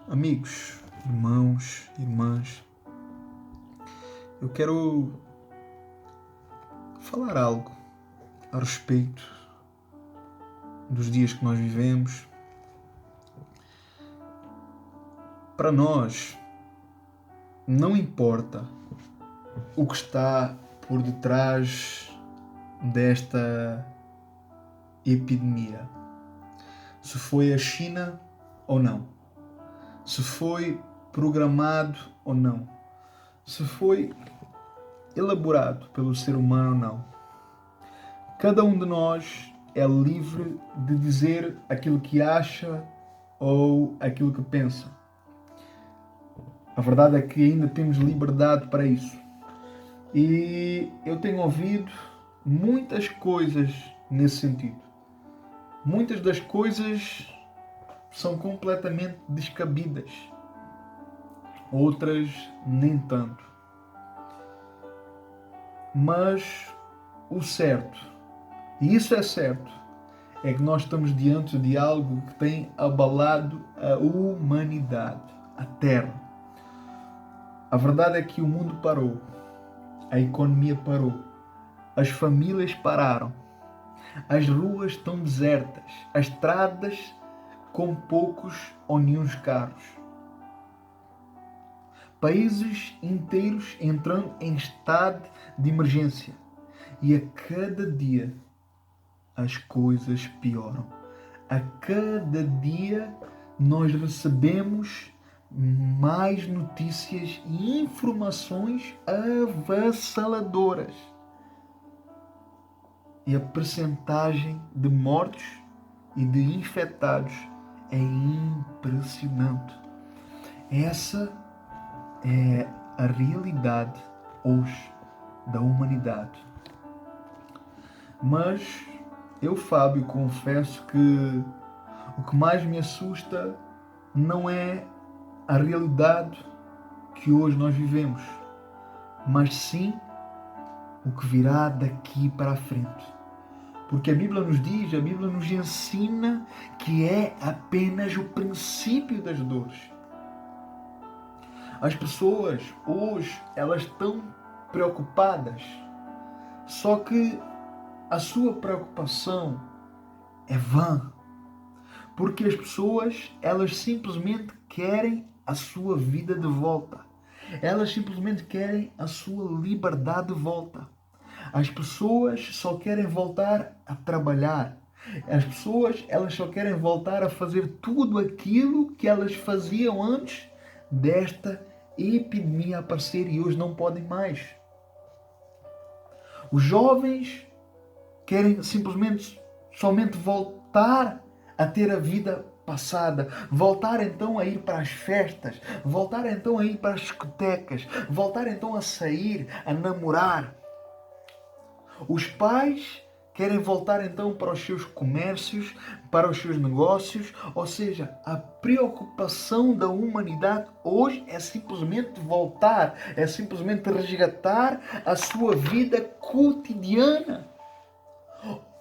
Amigos, irmãos, irmãs, eu quero falar algo a respeito dos dias que nós vivemos. Para nós, não importa o que está por detrás desta epidemia, se foi a China ou não, se foi programado ou não, se foi elaborado pelo ser humano ou não. Cada um de nós é livre de dizer aquilo que acha ou aquilo que pensa. A verdade é que ainda temos liberdade para isso. E eu tenho ouvido muitas coisas nesse sentido. Muitas das coisas são completamente descabidas. Outras nem tanto. Mas o certo, e isso é certo, é que nós estamos diante de algo que tem abalado a humanidade, a Terra. A verdade é que o mundo parou, a economia parou, as famílias pararam, as ruas estão desertas, as estradas com poucos ou nenhum carros. Países inteiros entrando em estado de emergência. E a cada dia as coisas pioram. A cada dia nós recebemos mais notícias e informações avassaladoras. E a percentagem de mortos e de infectados é impressionante. Essa é a realidade hoje da humanidade. Mas eu, Fábio, confesso que o que mais me assusta não é a realidade que hoje nós vivemos, mas sim o que virá daqui para a frente. Porque a Bíblia nos diz, a Bíblia nos ensina que é apenas o princípio das dores. As pessoas hoje, elas estão preocupadas, só que a sua preocupação é vã, porque as pessoas, elas simplesmente querem a sua vida de volta. Elas simplesmente querem a sua liberdade de volta. As pessoas só querem voltar a trabalhar. As pessoas, elas só querem voltar a fazer tudo aquilo que elas faziam antes desta epidemia aparecer e hoje não podem mais. Os jovens querem simplesmente somente voltar a ter a vida passada, voltar então a ir para as festas, voltar então a ir para as discotecas, voltar então a sair, a namorar. Os pais querem voltar então para os seus comércios, para os seus negócios, ou seja, a preocupação da humanidade hoje é simplesmente voltar, é simplesmente resgatar a sua vida cotidiana.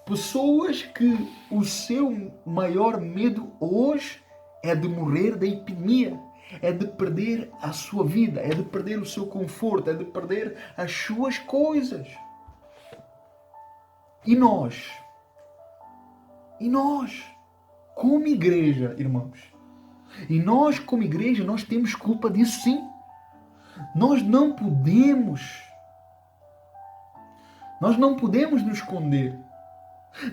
Pessoas que o seu maior medo hoje é de morrer da epidemia, é de perder a sua vida, é de perder o seu conforto, é de perder as suas coisas. E nós, como igreja, irmãos, e nós como igreja, nós temos culpa disso sim. Nós não podemos nos esconder.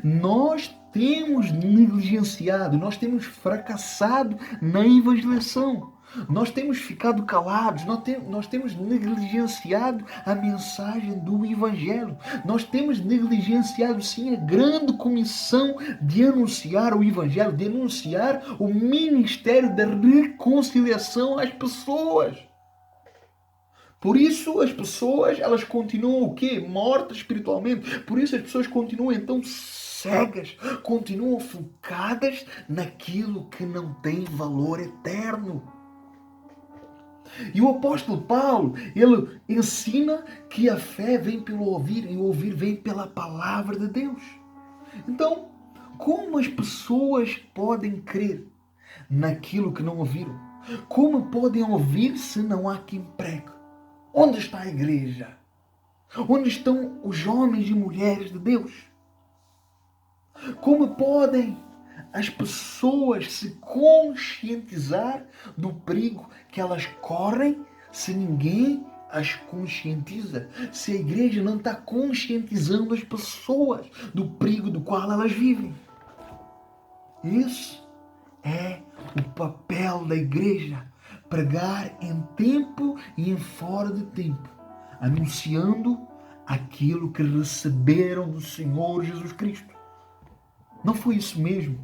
Nós temos negligenciado, nós temos fracassado na evangelização. Nós temos ficado calados, nós temos negligenciado a mensagem do Evangelho. Nós temos negligenciado, sim, a grande comissão de anunciar o Evangelho, de anunciar o ministério da reconciliação às pessoas. Por isso as pessoas, elas continuam o quê? Mortas espiritualmente. Por isso as pessoas continuam então cegas, continuam focadas naquilo que não tem valor eterno. E o apóstolo Paulo, ele ensina que a fé vem pelo ouvir e o ouvir vem pela palavra de Deus. Então, como as pessoas podem crer naquilo que não ouviram? Como podem ouvir se não há quem pregue? Onde está a igreja? Onde estão os homens e mulheres de Deus? Como podem as pessoas se conscientizar do perigo que elas correm se ninguém as conscientiza? Se a igreja não está conscientizando as pessoas do perigo do qual elas vivem? Isso é o papel da igreja, pregar em tempo e em fora de tempo, anunciando aquilo que receberam do Senhor Jesus Cristo. Não foi isso mesmo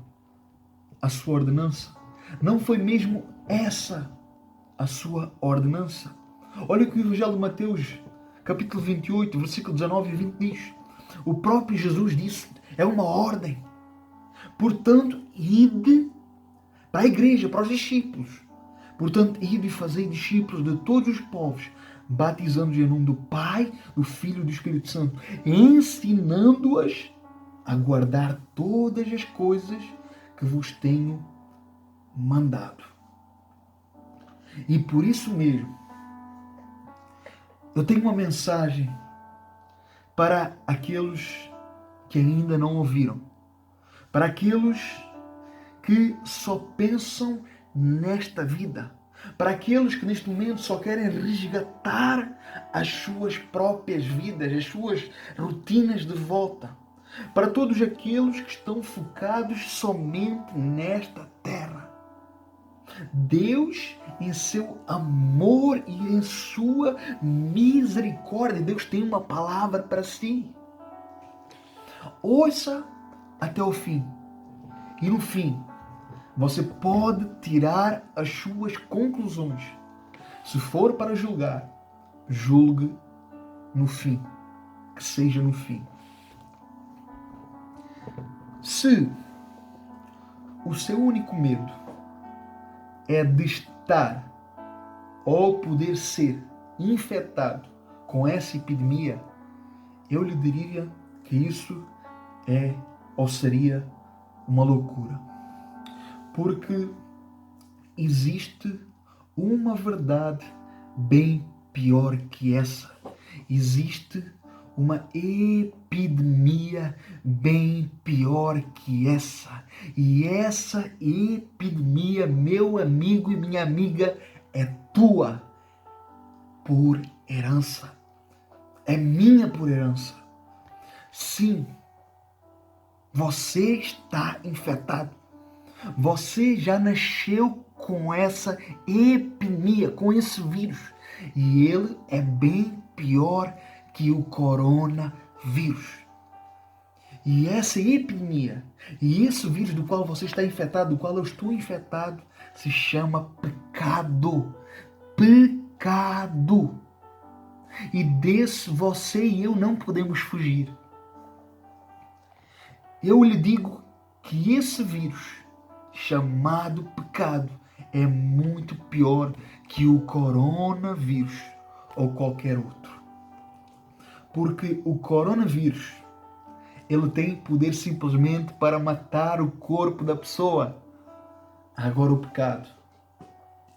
a sua ordenança? Não foi mesmo essa a sua ordenança? Olha o que o Evangelho de Mateus, capítulo 28, versículo 19 e 20 diz. O próprio Jesus disse, é uma ordem. Portanto, ide para a igreja, para os discípulos. Portanto, ide e fazei discípulos de todos os povos, batizando-os em nome do Pai, do Filho e do Espírito Santo, ensinando-as a guardar todas as coisas que vos tenho mandado. E por isso mesmo, eu tenho uma mensagem para aqueles que ainda não ouviram, para aqueles que só pensam nesta vida, para aqueles que neste momento só querem resgatar as suas próprias vidas, as suas rotinas de volta, para todos aqueles que estão focados somente nesta terra. Deus, em seu amor e em sua misericórdia, Deus tem uma palavra para si. Ouça até o fim. E no fim, você pode tirar as suas conclusões. Se for para julgar, julgue no fim. Que seja no fim. Se o seu único medo é de estar ou poder ser infectado com essa epidemia, eu lhe diria que isso é ou seria uma loucura. Porque existe uma verdade bem pior que essa. Existe uma epidemia bem pior que essa. E essa epidemia, meu amigo e minha amiga, é tua por herança. É minha por herança. Sim, você está infectado. Você já nasceu com essa epidemia, com esse vírus. E ele é bem pior que o coronavírus. E essa epidemia, e esse vírus do qual você está infectado, do qual eu estou infectado, se chama pecado. Pecado. E desse você e eu não podemos fugir. Eu lhe digo que esse vírus, chamado pecado, é muito pior que o coronavírus ou qualquer outro. Porque o coronavírus, ele tem poder simplesmente para matar o corpo da pessoa. Agora o pecado,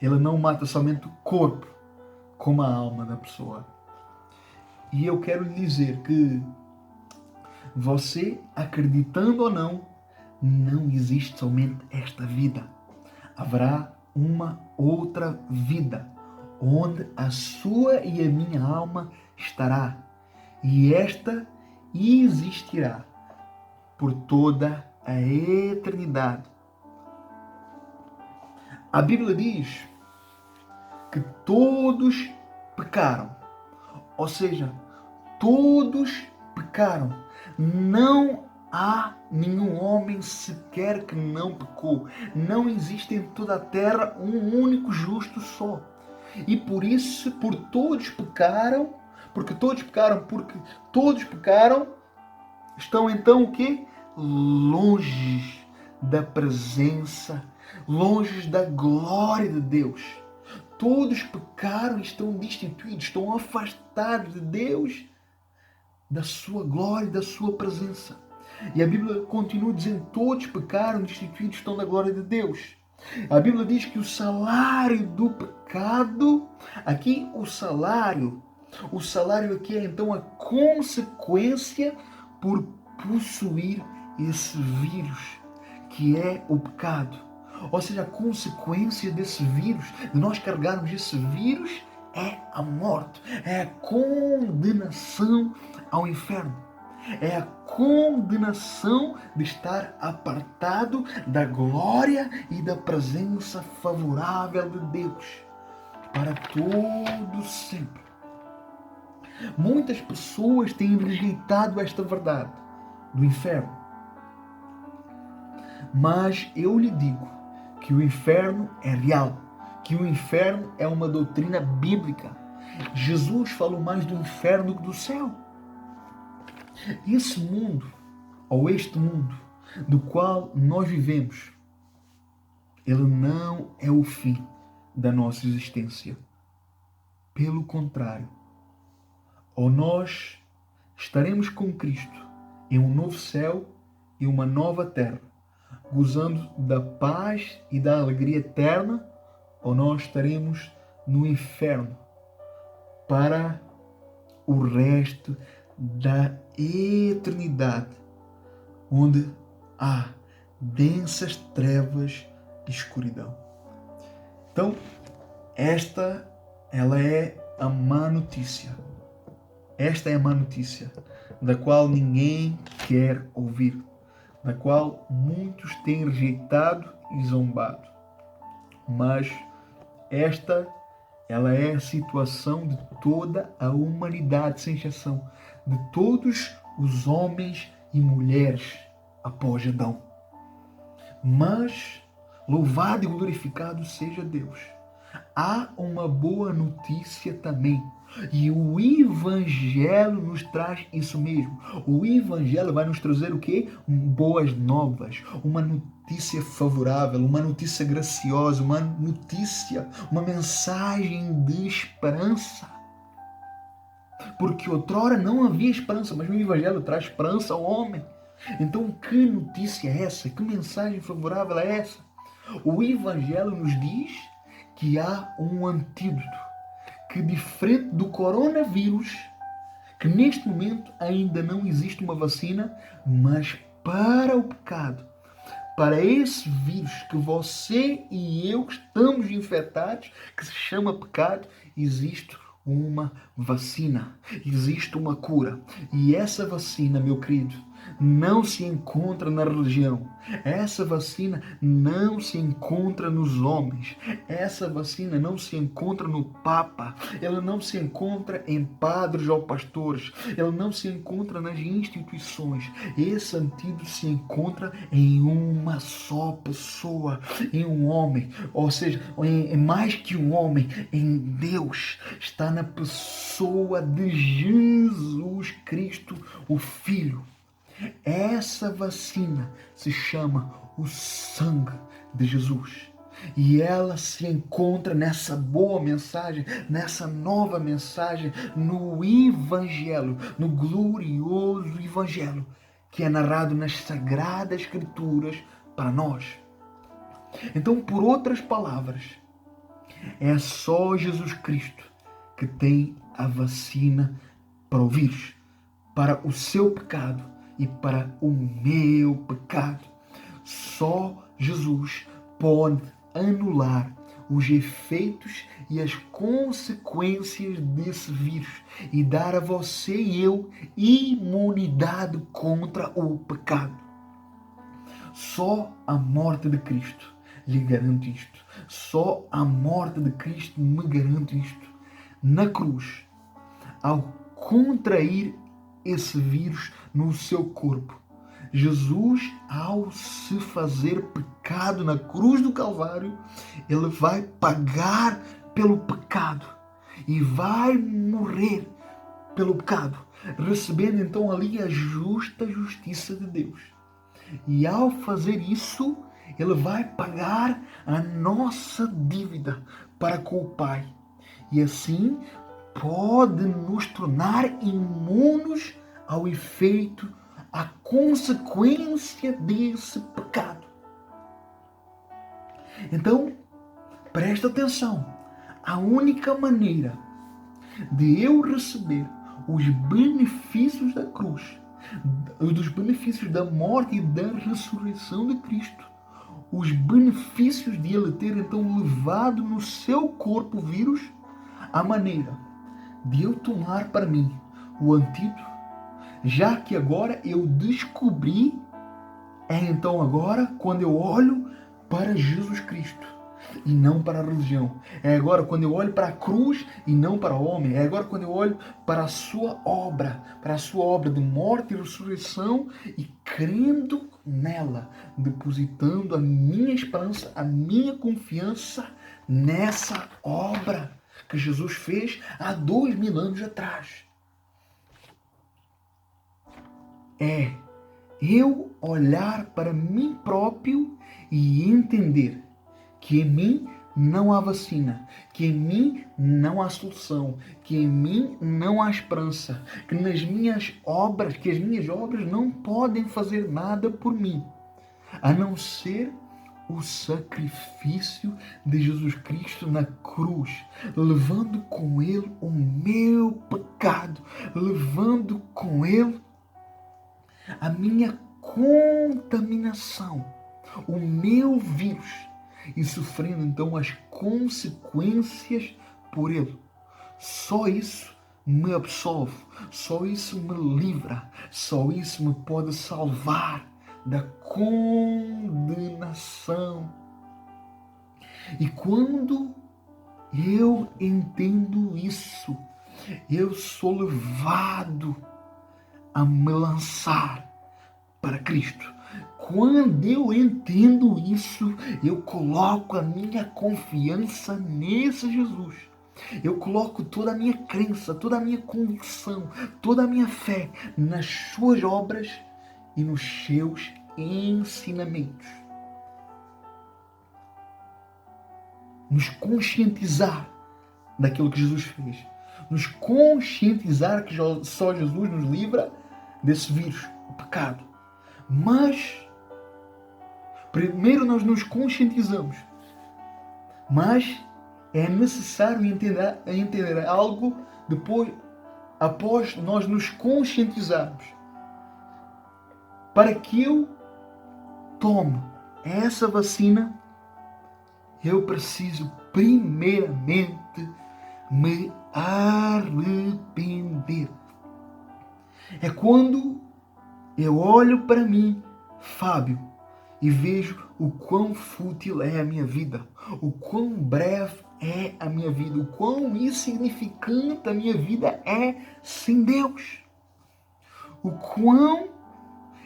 ele não mata somente o corpo, como a alma da pessoa. E eu quero lhe dizer que você, acreditando ou não, não existe somente esta vida. Haverá uma outra vida, onde a sua e a minha alma estará. E esta existirá por toda a eternidade. A Bíblia diz que todos pecaram. Ou seja, todos pecaram. Não há nenhum homem sequer que não pecou. Não existe em toda a terra um único justo só. E por isso, porque todos pecaram, estão então o quê? Longe da presença, longe da glória de Deus. Todos pecaram e estão destituídos, estão afastados de Deus, da sua glória e da sua presença. E a Bíblia continua dizendo, todos pecaram, destituídos estão da glória de Deus. A Bíblia diz que o salário do pecado, aqui o salário aqui é então a consequência por possuir esse vírus, que é o pecado. Ou seja, a consequência desse vírus, de nós carregarmos esse vírus, é a morte, é a condenação ao inferno. É a condenação de estar apartado da glória e da presença favorável de Deus para todo sempre. Muitas pessoas têm rejeitado esta verdade do inferno. Mas eu lhe digo que o inferno é real, que o inferno é uma doutrina bíblica. Jesus falou mais do inferno do que do céu. Esse mundo, ou este mundo, do qual nós vivemos, ele não é o fim da nossa existência. Pelo contrário, ou nós estaremos com Cristo em um novo céu e uma nova terra, gozando da paz e da alegria eterna, ou nós estaremos no inferno para o resto da eternidade, onde há densas trevas e escuridão. Então, ela é a má notícia. Esta é a má notícia, da qual ninguém quer ouvir, da qual muitos têm rejeitado e zombado. Mas ela é a situação de toda a humanidade, sem exceção, de todos os homens e mulheres após Adão. Mas, louvado e glorificado seja Deus, há uma boa notícia também. E o Evangelho nos traz isso mesmo. O Evangelho vai nos trazer o quê? Boas novas, uma notícia favorável, uma notícia graciosa, uma mensagem de esperança. Porque outrora não havia esperança, mas o Evangelho traz esperança ao homem. Então, que notícia é essa? Que mensagem favorável é essa? O Evangelho nos diz que há um antídoto, que diferente do coronavírus, que neste momento ainda não existe uma vacina, mas para o pecado, para esse vírus que você e eu estamos infectados, que se chama pecado, existe uma vacina, existe uma cura. E essa vacina, meu querido, não se encontra na religião. Essa vacina não se encontra nos homens. Essa vacina não se encontra no Papa. Ela não se encontra em padres ou pastores. Ela não se encontra nas instituições. Esse antídoto se encontra em uma só pessoa, em um homem. Ou seja, em mais que um homem, em Deus. Está na pessoa de Jesus Cristo, o Filho. Essa vacina se chama o sangue de Jesus. E ela se encontra nessa boa mensagem, nessa nova mensagem, no Evangelho, no glorioso Evangelho, que é narrado nas Sagradas Escrituras para nós. Então, por outras palavras, é só Jesus Cristo que tem a vacina para o vírus, para o seu pecado e para o meu pecado. Só Jesus pode anular os efeitos e as consequências desse vírus e dar a você e eu imunidade contra o pecado. Só a morte de Cristo lhe garante isto. Só a morte de Cristo me garante isto. Na cruz, ao contrair esse vírus no seu corpo, Jesus, ao se fazer pecado na cruz do Calvário, ele vai pagar pelo pecado e vai morrer pelo pecado, recebendo então ali a justa justiça de Deus. E ao fazer isso, ele vai pagar a nossa dívida para com o Pai. E assim pode nos tornar imunes ao efeito, à consequência desse pecado. Então, presta atenção. A única maneira de eu receber os benefícios da cruz, dos benefícios da morte e da ressurreição de Cristo, os benefícios de Ele ter então levado no seu corpo o vírus, a maneira de eu tomar para mim o antídoto, já que agora eu descobri, é então agora quando eu olho para Jesus Cristo e não para a religião. É agora quando eu olho para a cruz e não para o homem. É agora quando eu olho para a sua obra de morte e ressurreição e crendo nela, depositando a minha esperança, a minha confiança nessa obra que Jesus fez há 2000 anos atrás. É eu olhar para mim próprio e entender que em mim não há vacina, que em mim não há solução, que em mim não há esperança, que as minhas obras não podem fazer nada por mim, a não ser o sacrifício de Jesus Cristo na cruz, levando com Ele o meu pecado, levando com Ele a minha contaminação, o meu vírus, e sofrendo então as consequências por ele. Só isso me absolve, só isso me livra, só isso me pode salvar da condenação. E quando eu entendo isso, eu sou levado a me lançar para Cristo. Quando eu entendo isso, eu coloco a minha confiança nesse Jesus. Eu coloco toda a minha crença, toda a minha convicção, toda a minha fé nas suas obras e nos seus ensinamentos. Nos conscientizar daquilo que Jesus fez. Nos conscientizar que só Jesus nos livra desse vírus, o pecado. Mas primeiro nós nos conscientizamos. Mas é necessário entender algo após nós nos conscientizarmos. Para que eu tome essa vacina, eu preciso primeiramente me arrepender. É quando eu olho para mim, Fábio, e vejo o quão fútil é a minha vida, o quão breve é a minha vida, o quão insignificante a minha vida é sem Deus, o quão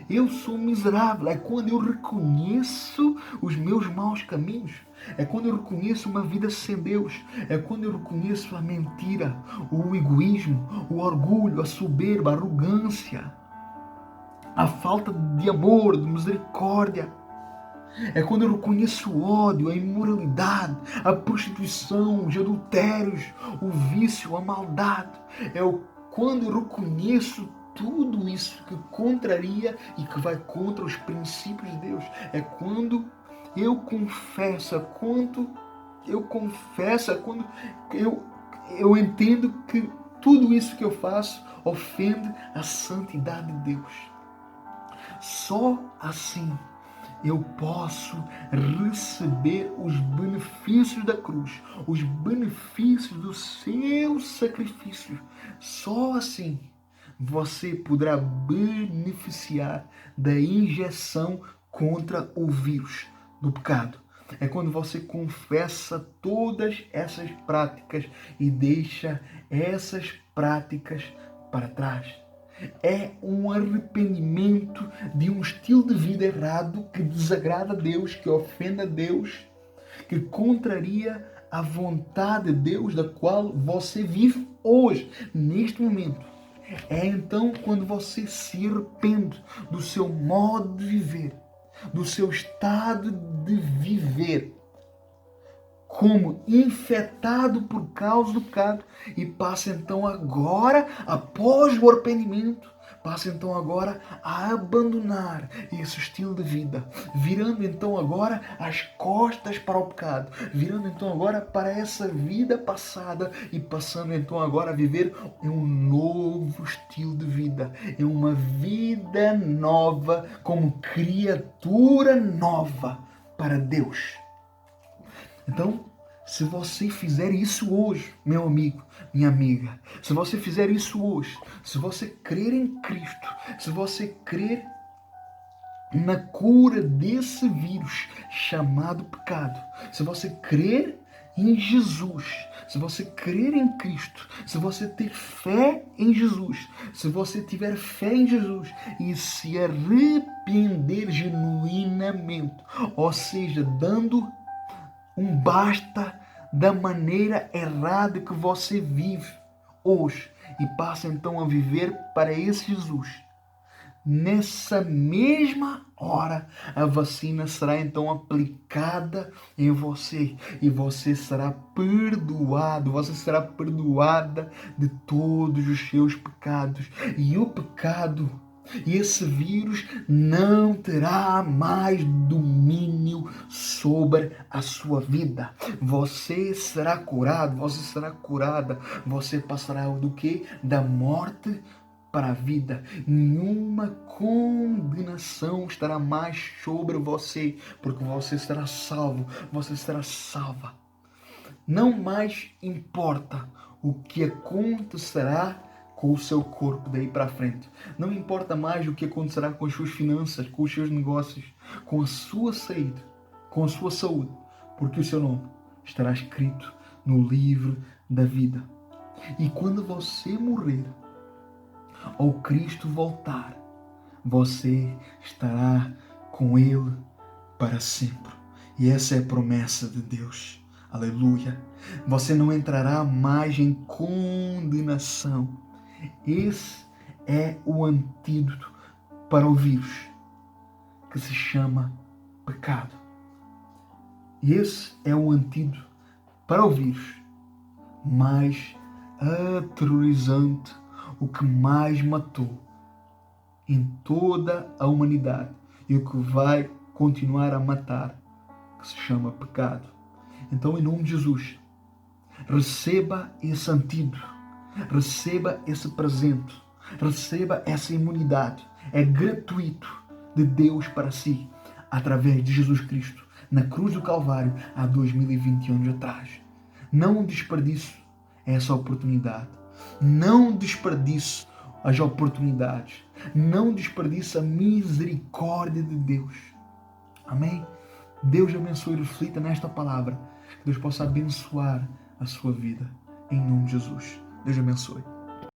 eu sou miserável. É quando eu reconheço os meus maus caminhos, é quando eu reconheço uma vida sem Deus, é quando eu reconheço a mentira, o egoísmo, o orgulho, a soberba, a arrogância, a falta de amor, de misericórdia. É quando eu reconheço o ódio, a imoralidade, a prostituição, os adultérios, o vício, a maldade. É quando eu reconheço tudo isso que contraria e que vai contra os princípios de Deus. É quando eu confesso, quando eu entendo que tudo isso que eu faço ofende a santidade de Deus. Só assim eu posso receber os benefícios da cruz, os benefícios do seu sacrifício. Só assim você poderá beneficiar da injeção contra o vírus do pecado. É quando você confessa todas essas práticas e deixa essas práticas para trás. É um arrependimento de um estilo de vida errado que desagrada a Deus, que ofende a Deus, que contraria a vontade de Deus da qual você vive hoje, neste momento. É então quando você se arrepende do seu modo de viver, do seu estado de viver como infectado por causa do pecado e passa então agora, após o arrependimento, passa então agora a abandonar esse estilo de vida, virando então agora as costas para o pecado, virando então agora para essa vida passada e passando então agora a viver em um novo estilo de vida, em uma vida nova, como criatura nova para Deus. Então, se você fizer isso hoje, meu amigo, minha amiga, se você fizer isso hoje, se você crer em Cristo, se você crer na cura desse vírus chamado pecado, se você crer em Jesus, se você crer em Cristo, se você ter fé em Jesus, se você tiver fé em Jesus e se arrepender genuinamente, ou seja, dando um basta da maneira errada que você vive hoje e passa então a viver para esse Jesus. Nessa mesma hora, a vacina será então aplicada em você e você será perdoado, você será perdoada de todos os seus pecados. E o pecado e esse vírus não terá mais domínio sobre a sua vida. Você será curado, você será curada, você passará do quê? Da morte para a vida. Nenhuma condenação estará mais sobre você, porque você será salvo, você será salva. Não mais importa o que acontecerá com o seu corpo daí para frente. Não importa mais o que acontecerá com as suas finanças, com os seus negócios, com a sua saúde, com a sua saúde, porque o seu nome estará escrito no livro da vida. E quando você morrer, ou Cristo voltar, você estará com Ele para sempre. E essa é a promessa de Deus. Aleluia. Você não entrará mais em condenação. Esse é o antídoto para o vírus, que se chama pecado. E esse é o antídoto para o vírus mais aterrorizante, o que mais matou em toda a humanidade e o que vai continuar a matar, que se chama pecado. Então, em nome de Jesus, receba esse antídoto, receba esse presente, receba essa imunidade. É gratuito de Deus para si, através de Jesus Cristo, na cruz do Calvário, há 2020 anos atrás. Não desperdice essa oportunidade. Não desperdice as oportunidades. Não desperdice a misericórdia de Deus. Amém? Deus abençoe e reflita nesta palavra. Que Deus possa abençoar a sua vida. Em nome de Jesus. Deus abençoe.